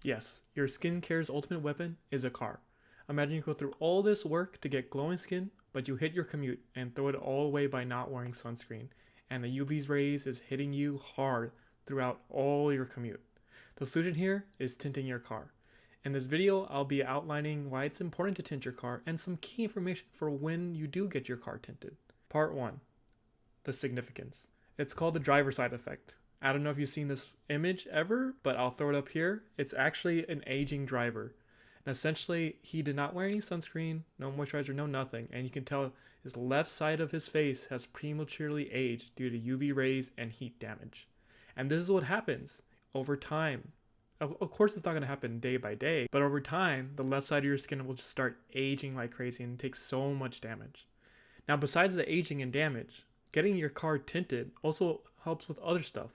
Yes, your skincare's ultimate weapon is a car. Imagine you go through all this work to get glowing skin, but you hit your commute and throw it all away by not wearing sunscreen, and the UV's rays is hitting you hard throughout all your commute. The solution here is tinting your car. In this video, I'll be outlining why it's important to tint your car and some key information for when you do get your car tinted. Part 1. The significance. It's called the driver side effect. I don't know if you've seen this image ever, but I'll throw it up here. It's actually an aging driver. And essentially, he did not wear any sunscreen, no moisturizer, no nothing. And you can tell his left side of his face has prematurely aged due to UV rays and heat damage. And this is what happens over time. Of course, it's not going to happen day by day, but over time, the left side of your skin will just start aging like crazy and take so much damage. Now, besides the aging and damage, getting your car tinted also helps with other stuff.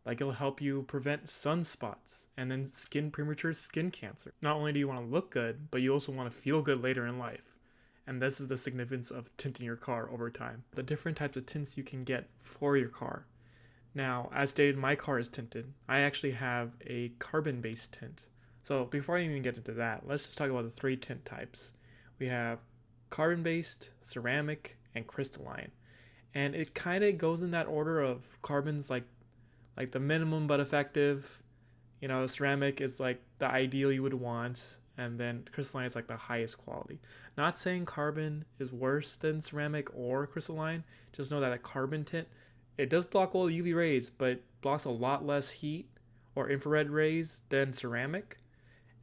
Like it'll help you prevent sunspots and then premature skin cancer. Not only do you want to look good, but you also want to feel good later in life. And this is the significance of tinting your car over time. The different types of tints you can get for your car. Now, as stated, my car is tinted. I actually have a carbon-based tint. So before I even get into that, let's just talk about the three tint types. We have carbon-based, ceramic, and crystalline. And it kind of goes in that order of carbon's like the minimum but effective. You know, ceramic is like the ideal you would want, and then crystalline is like the highest quality. Not saying carbon is worse than ceramic or crystalline. Just know that a carbon tint, it does block all UV rays, but blocks a lot less heat or infrared rays than ceramic.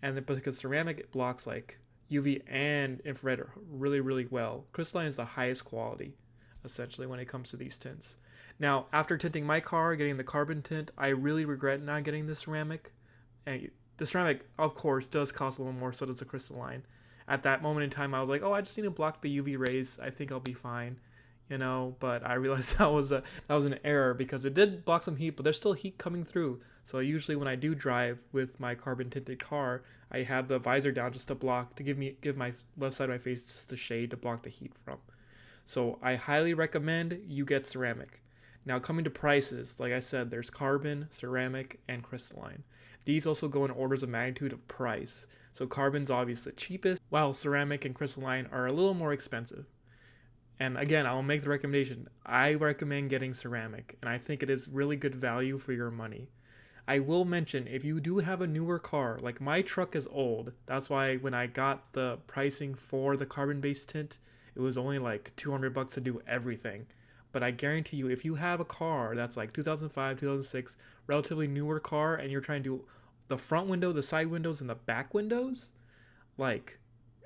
And then because ceramic, it blocks like UV and infrared really, really well. Crystalline is the highest quality, essentially, when it comes to these tints. Now, after tinting my car, getting the carbon tint, I really regret not getting the ceramic. And the ceramic, of course, does cost a little more, so does the crystalline. At that moment in time, I was like, oh, I just need to block the UV rays. I think I'll be fine. You know, but I realized that was an error because it did block some heat, but there's still heat coming through. So usually when I do drive with my carbon tinted car, I have the visor down just to block, to give my left side of my face just a shade to block the heat from. So I highly recommend you get ceramic. Now coming to prices, like I said, there's carbon, ceramic, and crystalline. These also go in orders of magnitude of price. So carbon's obviously the cheapest, while ceramic and crystalline are a little more expensive. And again, I'll make the recommendation. I recommend getting ceramic, and I think it is really good value for your money. I will mention, if you do have a newer car, like my truck is old, that's why when I got the pricing for the carbon-based tint, it was only like $200 to do everything. But I guarantee you, if you have a car that's like 2005, 2006, relatively newer car, and you're trying to do the front window, the side windows, and the back windows, like,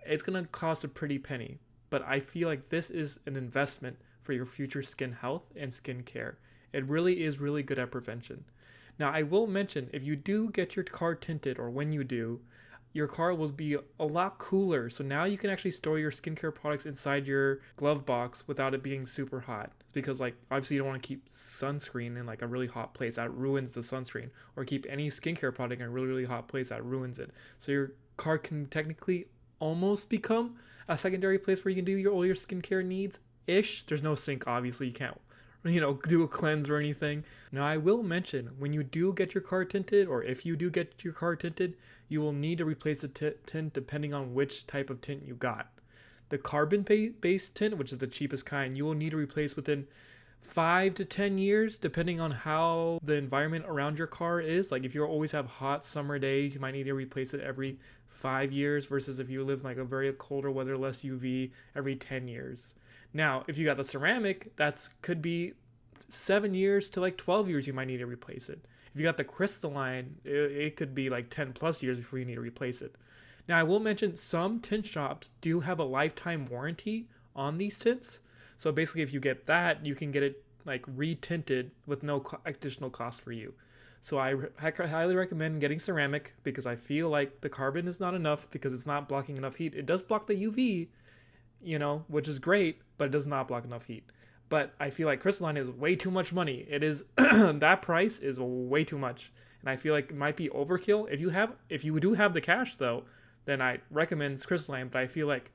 it's going to cost a pretty penny. But I feel like this is an investment for your future skin health and skin care. It really is really good at prevention. Now, I will mention, if you do get your car tinted, or when you do, your car will be a lot cooler. So now you can actually store your skincare products inside your glove box without it being super hot. Because like obviously you don't want to keep sunscreen in like a really hot place. That ruins the sunscreen. Or keep any skincare product in a really, really hot place. That ruins it. So your car can technically almost become a secondary place where you can do all your skincare needs ish. There's no sink, obviously. You can't do a cleanse or anything. Now, I will mention, when you do get your car tinted, or if you do get your car tinted, you will need to replace the tint depending on which type of tint you got. The carbon-based tint, which is the cheapest kind, you will need to replace within 5 to 10 years, depending on how the environment around your car is. Like if you always have hot summer days, you might need to replace it every 5 years, versus if you live in like a very colder weather, less UV, every 10 years. Now, if you got the ceramic, that could be 7 years to like 12 years you might need to replace it. If you got the crystalline, it could be like 10 plus years before you need to replace it. Now, I will mention some tint shops do have a lifetime warranty on these tints. So basically, if you get that, you can get it like re-tinted with no additional cost for you. So I highly recommend getting ceramic, because I feel like the carbon is not enough because it's not blocking enough heat. It does block the UV, which is great, but it does not block enough heat. But I feel like crystalline is way too much money. It is that price is way too much, and I feel like it might be overkill. If you do have the cash though, then I recommend crystalline. But I feel like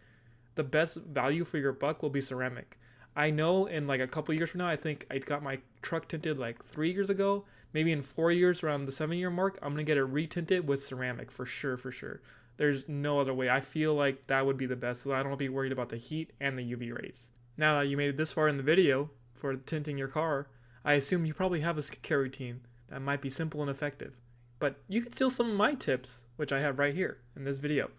the best value for your buck will be ceramic. I know in like a couple years from now, I think I got my truck tinted like 3 years ago. maybe in 4 years, around the 7-year mark, I'm gonna get it retinted with ceramic for sure, for sure. There's no other way. I feel like that would be the best, so I don't have to be worried about the heat and the UV rays. Now that you made it this far in the video for tinting your car, I assume you probably have a skincare routine that might be simple and effective. But you can steal some of my tips, which I have right here in this video.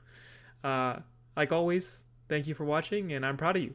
Like always, thank you for watching, and I'm proud of you.